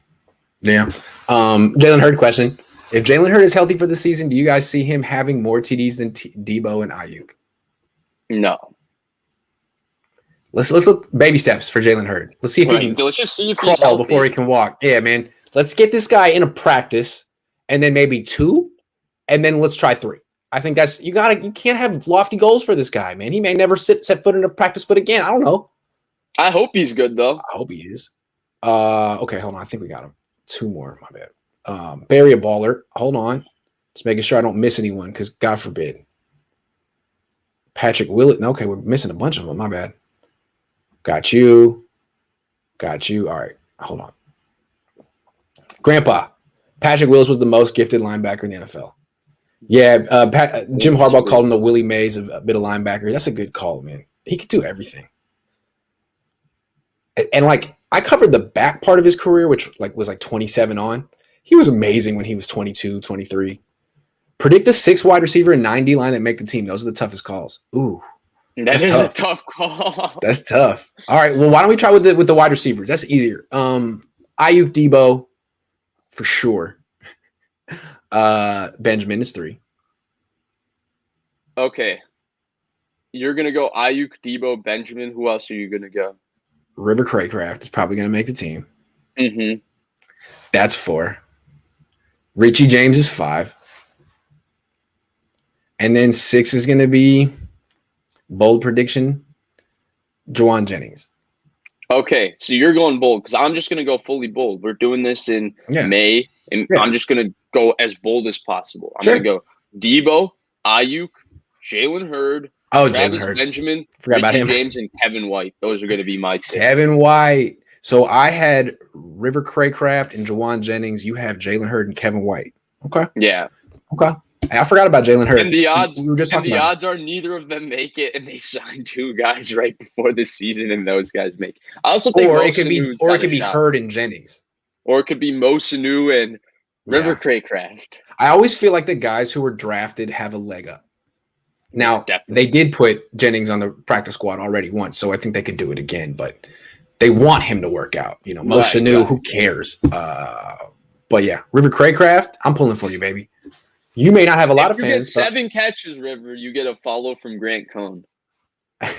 Jalen Hurd question: if Jalen Hurd is healthy for the season, do you guys see him having more TDs than Debo and Ayuk? No. Let's look baby steps for Jalen Hurd. Let's see if he can. Let's just see if crawl he's healthy before he can walk. Yeah, man. Let's get this guy in a practice, and then maybe 2, and then let's try 3. I think that's you can't have lofty goals for this guy, man. He may never set foot in a practice foot again. I don't know. I hope he's good though. I hope he is. Okay, hold on. I think we got him. 2 more. My bad. Barry a baller. Hold on. Just making sure I don't miss anyone, because God forbid. Patrick Willis. Okay, we're missing a bunch of them. My bad. Got you. All right. Hold on. Grandpa. Patrick Willis was the most gifted linebacker in the NFL. Yeah, Jim Harbaugh called him the Willie Mays of a bit of linebacker. That's a good call, man. He could do everything. And I covered the back part of his career, which was 27 on. He was amazing when he was 22, 23. Predict the 6 wide receiver and 9 D line that make the team. Those are the toughest calls. Ooh. That's tough. A tough call. That's tough. All right. Well, why don't we try with the wide receivers? That's easier. Ayuk, Debo, for sure. Benjamin is 3. Okay. You're gonna go Ayuk, Debo, Benjamin. Who else are you gonna go? River Craycraft is probably gonna make the team. Mm-hmm. That's 4. Richie James is 5. And then 6 is gonna be bold prediction, Juwan Jennings. Okay, so you're going bold because I'm just going to go fully bold. We're doing this in May, and I'm just going to go as bold as possible. I'm going to go Debo, Ayuk, Jalen Hurd, Travis Benjamin, Richie James, and Kevin White. Those are going to be my 6. Kevin White. So I had River Craycraft and Juwan Jennings. You have Jalen Hurd and Kevin White. Okay. Yeah. Okay. I forgot about Jalen Hurd. And the odds, odds are neither of them make it, and they signed 2 guys right before the season, and those guys make it. I also think it could be Hurd and Jennings, or it could be Mo Sanu and River Craycraft. I always feel like the guys who were drafted have a leg up. Now, Definitely. they did put Jennings on the practice squad already once, so I think they could do it again, but they want him to work out. You know, Mo Sanu, who cares? But yeah, River Craycraft, I'm pulling for you, baby. You may not have a lot of fans. If you get 7 catches, River, you get a follow from Grant Cohn.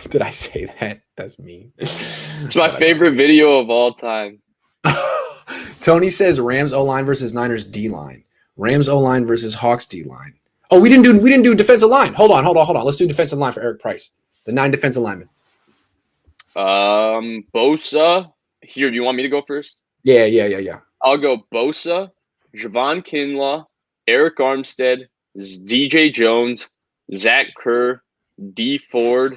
Did I say that? That's mean. It's my favorite video of all time. Tony says Rams O-line versus Niners D-line. Rams O-line versus Hawks D-line. Oh, we didn't do defensive line. Hold on. Let's do defensive line for Eric Price. The 9 defensive linemen. Bosa. Here, do you want me to go first? Yeah. I'll go Bosa, Javon Kinlaw, Eric Armstead, DJ Jones, Zach Kerr, D Ford,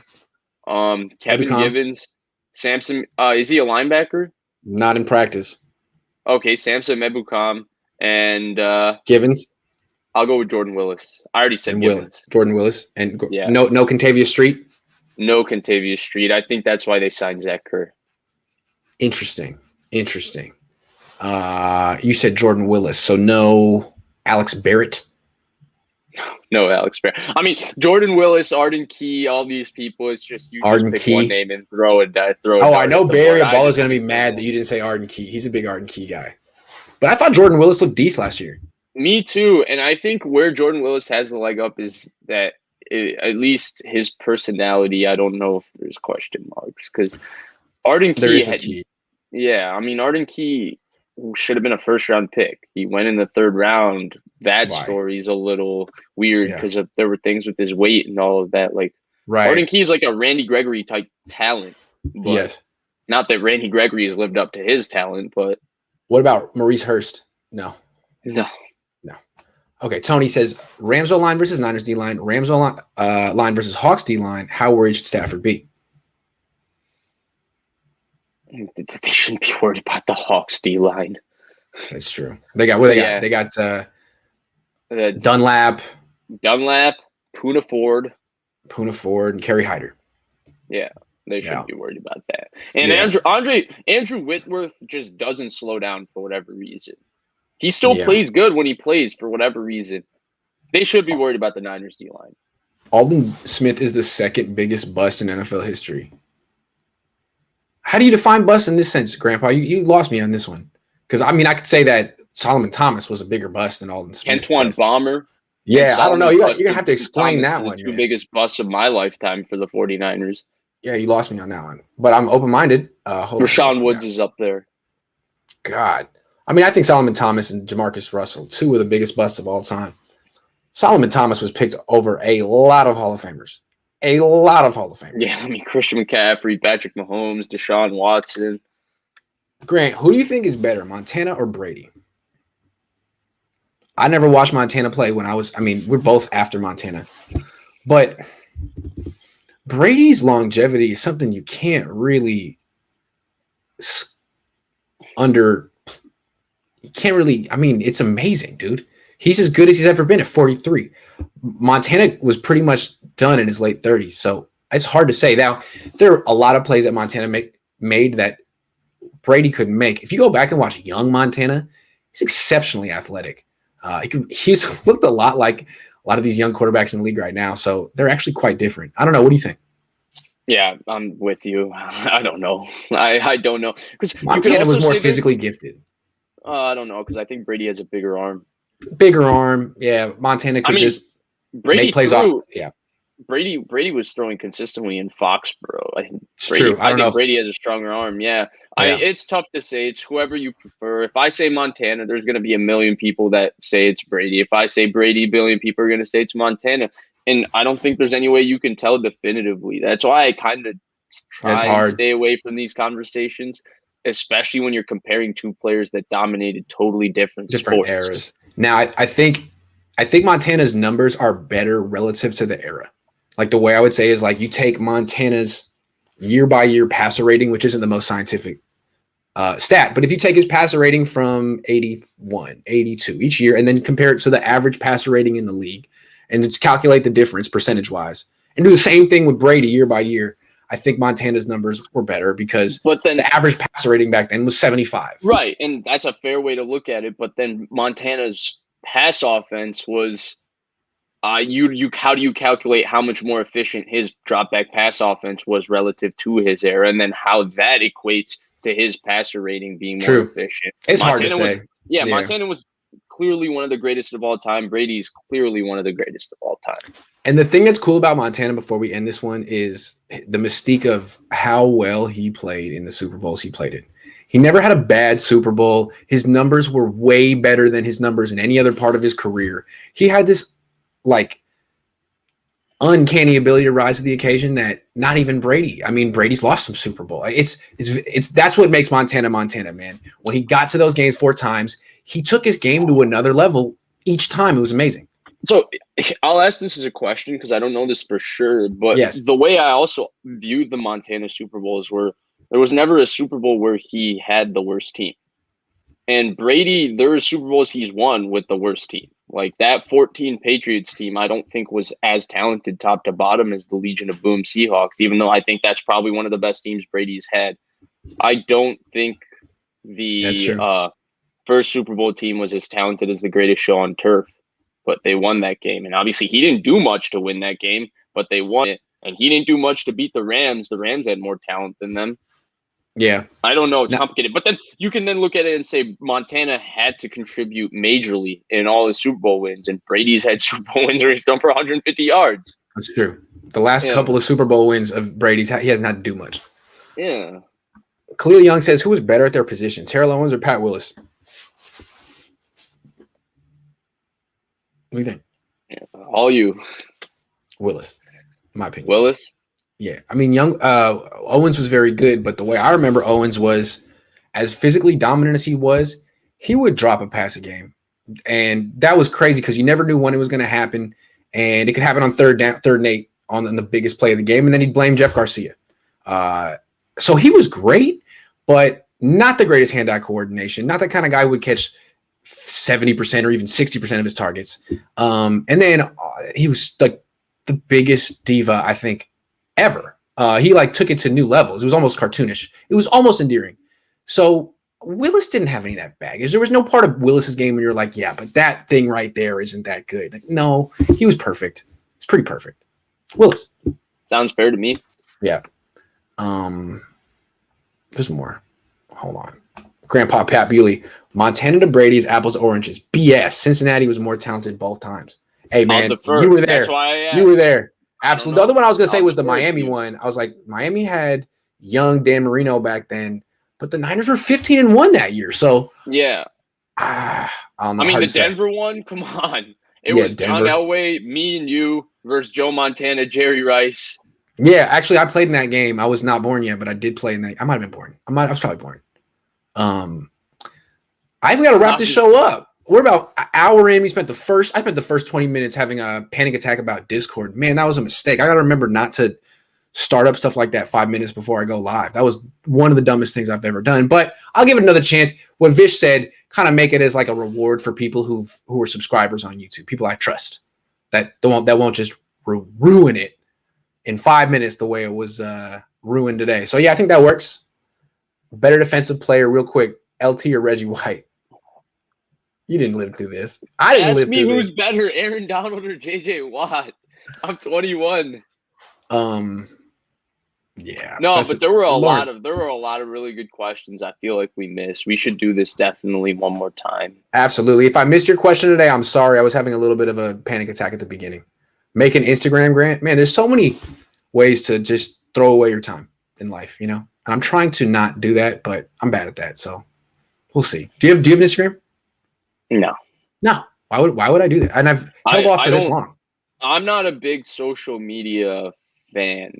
Kevin Givens, Samson. Is he a linebacker? Not in practice. Okay, Samson Ebukam and Givens. I'll go with Jordan Willis. I already said Givens. Jordan Willis and no Contavious Street. No Contavious Street. I think that's why they signed Zach Kerr. Interesting. You said Jordan Willis, so no Alex Barrett. No, Alex Barrett. I mean, Jordan Willis, Arden Key, all these people. It's just you Arden just pick Key. one name and throw it. Oh, I know Barry Ball is going to be mad that you didn't say Arden Key. He's a big Arden Key guy. But I thought Jordan Willis looked decent last year. Me too. And I think where Jordan Willis has the leg up is that at least his personality, I don't know if there's question marks. Because Arden Key yeah, I mean, Arden Key should have been a first-round pick. He went in the 3rd round. That story's a little weird because there were things with his weight and all of that. Like, Arden Key is like a Randy Gregory type talent. But not that Randy Gregory has lived up to his talent, but what about Maurice Hurst? No. Okay, Tony says Rams O-line versus Niners D-line. Rams O-line line versus Hawks D-line. How worried should Stafford be? They shouldn't be worried about the Hawks D-line. That's true. They got They got Dunlap, Poona Ford, and Kerry Hyder. Yeah, they shouldn't be worried about that. And Andrew Whitworth just doesn't slow down for whatever reason. He still plays good when he plays for whatever reason. They should be worried about the Niners D-line. Aldon Smith is the 2nd biggest bust in NFL history. How do you define bust in this sense, Grandpa? You lost me on this one. Because, I mean, I could say that Solomon Thomas was a bigger bust than Aldon Smith. Antoine Bomber. Yeah, I don't know. You're going to have to explain that one. The 2 biggest busts of my lifetime for the 49ers. Yeah, you lost me on that one. But I'm open-minded. Rashawn Woods is up there. God. I mean, I think Solomon Thomas and Jamarcus Russell, 2 of the biggest busts of all time. Solomon Thomas was picked over a lot of Hall of Famers. Yeah, I mean, Christian McCaffrey, Patrick Mahomes, Deshaun Watson. Grant, who do you think is better, Montana or Brady? I never watched Montana play we're both after Montana. But Brady's longevity is something you can't really it's amazing, dude. He's as good as he's ever been at 43. Montana was pretty much done in his late 30s, so it's hard to say. Now, there are a lot of plays that Montana made that Brady couldn't make. If you go back and watch young Montana, he's exceptionally athletic. He's looked a lot like a lot of these young quarterbacks in the league right now, so they're actually quite different. I don't know. What do you think? Yeah, I'm with you. I don't know. I don't know. Because Montana was more physically gifted. I don't know, because I think Brady has a bigger arm. Yeah. Montana could Brady make plays off. Yeah. Brady was throwing consistently in Foxborough. True. I think Brady has a stronger arm. Yeah. It's tough to say. It's whoever you prefer. If I say Montana, there's going to be a million people that say it's Brady. If I say Brady, a billion people are going to say it's Montana. And I don't think there's any way you can tell definitively. That's why I kind of try and stay away from these conversations, especially when you're comparing 2 players that dominated totally different sports. Eras. Now, I think Montana's numbers are better relative to the era. Like, the way I would say is, like, you take Montana's year-by-year passer rating, which isn't the most scientific stat, but if you take his passer rating from 81, 82 each year, and then compare it to the average passer rating in the league, and just calculate the difference percentage-wise, and do the same thing with Brady year by year, I think Montana's numbers were better because the average passer rating back then was 75. Right, and that's a fair way to look at it, but then Montana's pass offense was how do you calculate how much more efficient his drop back pass offense was relative to his era, and then how that equates to his passer rating being more efficient? It's hard to say. Montana was clearly one of the greatest of all time. Brady's clearly one of the greatest of all time. And the thing that's cool about Montana before we end this one is the mystique of how well he played in the Super Bowls he played in. He never had a bad Super Bowl. His numbers were way better than his numbers in any other part of his career. He had this like uncanny ability to rise to the occasion that not even Brady. I mean, Brady's lost some Super Bowl. It's that's what makes Montana, man. When he got to those games 4 times, he took his game to another level each time. It was amazing. So I'll ask this as a question because I don't know this for sure, but the way I also viewed the Montana Super Bowls were there was never a Super Bowl where he had the worst team. And Brady, there are Super Bowls he's won with the worst team. Like that 14 Patriots team, I don't think was as talented top to bottom as the Legion of Boom Seahawks, even though I think that's probably one of the best teams Brady's had. I don't think the first Super Bowl team was as talented as the Greatest Show on Turf. But they won that game. And obviously he didn't do much to win that game, but they won it. And he didn't do much to beat the Rams. The Rams had more talent than them. Yeah. I don't know. It's complicated. But then you can then look at it and say Montana had to contribute majorly in all his Super Bowl wins. And Brady's had Super Bowl wins where he's done for 150 yards. That's true. The last couple of Super Bowl wins of Brady's, he hasn't had to do much. Yeah. Khalil Young says, who was better at their positions, Terrell Owens or Pat Willis? What do you think? Yeah, all you. Willis, in my opinion. Willis? Yeah. I mean, Owens was very good, but the way I remember Owens was, as physically dominant as he was, he would drop a pass a game. And that was crazy because you never knew when it was going to happen. And it could happen on third and 8 on the biggest play of the game. And then he'd blame Jeff Garcia. So he was great, but not the greatest hand-eye coordination. Not the kind of guy who would catch 70% or even 60% of his targets. And then he was like the biggest diva, I think, ever. He like took it to new levels. It was almost cartoonish. It was almost endearing. So Willis didn't have any of that baggage. There was no part of Willis's game where you're like, yeah, but that thing right there isn't that good. Like, no, he was perfect. It's pretty perfect. Willis. Sounds fair to me. Yeah. There's more. Hold on. Grandpa Pat Bewley, Montana to Brady's apples to oranges. BS. Cincinnati was more talented both times. Hey, man, you were there. You were there. Absolutely. The other one I was going to say was the Miami one. I was like, Miami had young Dan Marino back then, but the Niners were 15-1 that year. So, yeah. I don't know. I mean, the Denver one, come on. It was John Elway, me and you versus Joe Montana, Jerry Rice. Yeah, actually, I played in that game. I was not born yet, but I did play in that. I might have been born. I was probably born. I've got to wrap this show up. We're about an hour in. I spent the first 20 minutes having a panic attack about Discord. Man, that was a mistake. I got to remember not to start up stuff like that 5 minutes before I go live. That was one of the dumbest things I've ever done, but I'll give it another chance. What Vish said, kind of make it as like a reward for people who are subscribers on YouTube, people I trust that won't just ruin it in 5 minutes the way it was ruined today. So yeah, I think that works. Better defensive player, real quick, LT or Reggie White? You didn't live through this. I didn't live through this. Ask me who's better, Aaron Donald or JJ Watt? I'm 21. Yeah. No, but there were a lot of really good questions I feel like we missed. We should do this definitely one more time. Absolutely. If I missed your question today, I'm sorry. I was having a little bit of a panic attack at the beginning. Make an Instagram grant. Man, there's so many ways to just throw away your time in life, you know? And I'm trying to not do that, but I'm bad at that. So we'll see. Do you have an Instagram? No. Why would I do that? And I've held off for this long. I'm not a big social media fan.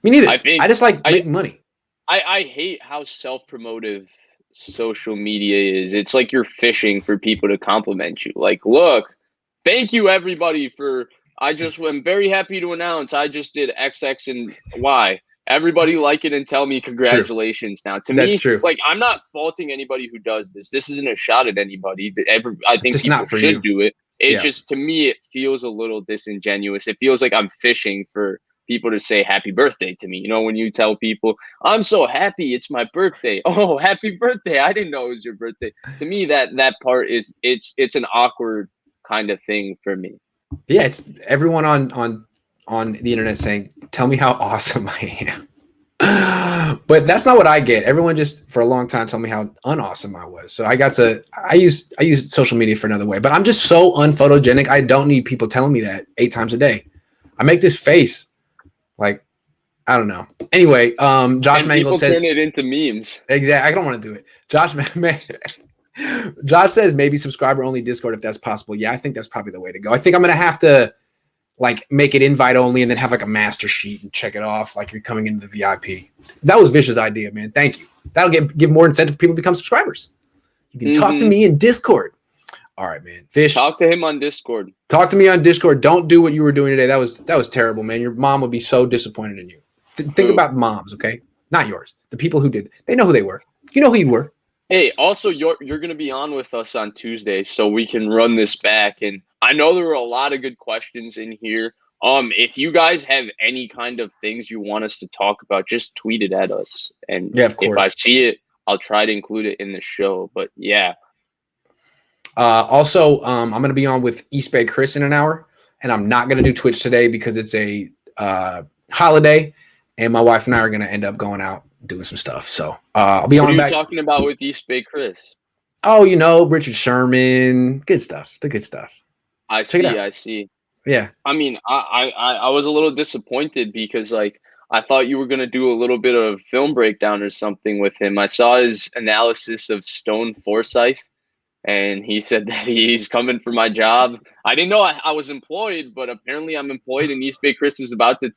Me neither. I just like making money. I hate how self-promotive social media is. It's like you're fishing for people to compliment you. Like, look, thank you everybody for. I'm very happy to announce I just did XX and Y. Everybody like it and tell me congratulations. True. Now, to me, like, I'm not faulting anybody who does this. This isn't a shot at anybody. I think people should do it. It just, to me, it feels a little disingenuous. It feels like I'm fishing for people to say happy birthday to me. You know, when you tell people, I'm so happy, it's my birthday. Oh, happy birthday. I didn't know it was your birthday. To me, that part is, it's an awkward kind of thing for me. Yeah, it's everyone on the internet saying, "Tell me how awesome I am." But that's not what I get. Everyone just for a long time told me how unawesome I was. So I use social media for another way. But I'm just so unphotogenic. I don't need people telling me that 8 times a day. I make this face like I don't know. Anyway, Josh Mangold says turn it into memes. Exactly. I don't want to do it. Josh says maybe subscriber only Discord if that's possible. Yeah, I think that's probably the way to go. I think I'm gonna have to like make it invite only and then have like a master sheet and check it off like you're coming into the VIP. That was Vish's idea, man. Thank you. That'll give more incentive for people to become subscribers. You can talk to me in Discord. All right, man. Vish. Talk to him on Discord. Talk to me on Discord. Don't do what you were doing today. That was terrible, man. Your mom would be so disappointed in you. Think about moms, okay? Not yours. The people who did. They know who they were. You know who you were. Hey, also, you're going to be on with us on Tuesday, so we can run this back. And I know there were a lot of good questions in here. If you guys have any kind of things you want us to talk about, just tweet it at us. And yeah, of course. If I see it, I'll try to include it in the show. But yeah. Also, I'm going to be on with East Bay Chris in an hour, and I'm not going to do Twitch today because it's a holiday, and my wife and I are going to end up going out doing some stuff. So I'll be on. What are you talking about with East Bay Chris? Oh, Richard Sherman, good stuff. The good stuff. I see. Yeah. I mean, I was a little disappointed because like I thought you were gonna do a little bit of film breakdown or something with him. I saw his analysis of Stone Forsythe, and he said that he's coming for my job. I didn't know I was employed, but apparently I'm employed, and East Bay Chris is about to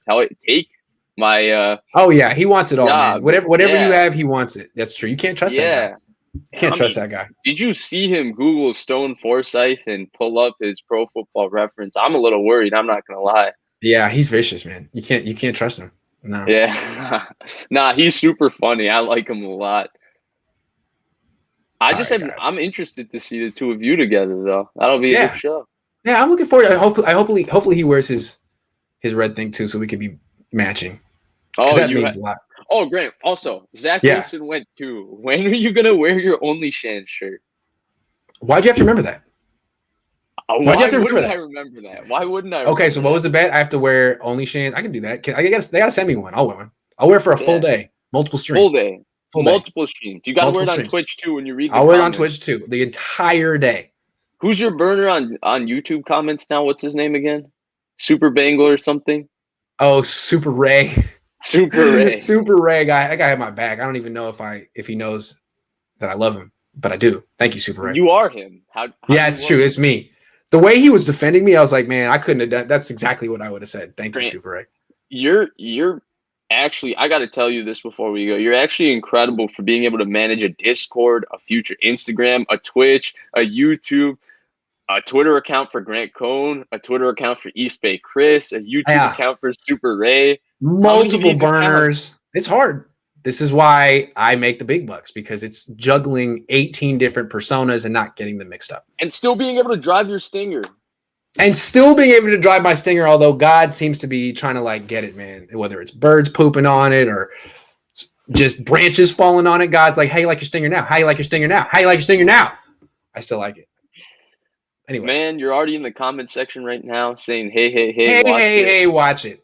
take my oh yeah, he wants it all, job. Man. Whatever you have, he wants it. That's true. You can't trust that guy. You can't trust that guy. Did you see him Google Stone Forsythe and pull up his Pro Football Reference? I'm a little worried, I'm not gonna lie. Yeah, he's vicious, man. You can't trust him. No. Yeah. Nah, he's super funny. I like him a lot. I'm interested to see the two of you together though. That'll be a good show. Yeah, I'm looking forward to it. Hopefully he wears his red thing too, so we could be matching. Oh, that means a lot. Oh, Grant. Also, Zach Wilson went too. When are you gonna wear your OnlyShans shirt? Why'd you have to remember that? Why wouldn't I remember that? Why wouldn't I? Okay, so what was the bet? I have to wear OnlyShans. I can do that. They gotta send me one. I'll wear one. I'll wear it for a full day, multiple streams. Full day. Multiple streams. You gotta wear it on Twitch too when you read. I'll wear it on Twitch too, the entire day. Who's your burner on YouTube comments now? What's his name again? Super Bangle or something? Oh, Super Ray. Super Ray guy. That guy had my back. I don't even know if he knows that I love him, but I do. Thank you, Super Ray. You are him. How yeah, it's true. It's me. The way he was defending me, I was like, man, I couldn't have done. That's exactly what I would have said. Thank you, Super Ray. You're actually. I got to tell you this before we go. You're actually incredible for being able to manage a Discord, a future Instagram, a Twitch, a YouTube, a Twitter account for Grant Cohn, a Twitter account for East Bay Chris, a YouTube account for Super Ray. Multiple burners. It's hard. This is why I make the big bucks, because it's juggling 18 different personas and not getting them mixed up. And still being able to drive your Stinger. And still being able to drive my Stinger, although God seems to be trying to like get it, man. Whether it's birds pooping on it or just branches falling on it, God's like, how you like your Stinger now? How you like your Stinger now? How you like your Stinger now? I still like it. Anyway. Man, you're already in the comment section right now saying, hey, watch it.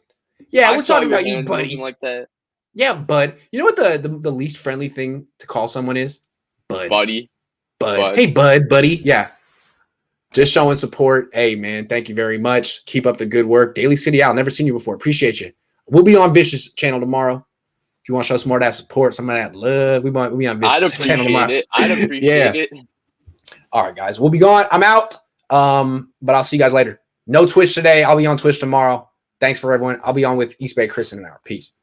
Yeah, we're talking about you, buddy. Like that. Yeah, bud. You know what the least friendly thing to call someone is? Bud. Buddy. Bud. Hey, bud, buddy. Yeah. Just showing support. Hey, man, thank you very much. Keep up the good work. Daily City Out. Never seen you before. Appreciate you. We'll be on Vish's channel tomorrow. If you want to show some more of that support, some of that love, we'll be on Vish's channel tomorrow. I'd appreciate it. All right, guys. We'll be gone. I'm out. But I'll see you guys later. No Twitch today. I'll be on Twitch tomorrow. Thanks for everyone. I'll be on with East Bay Chris in an hour. Peace.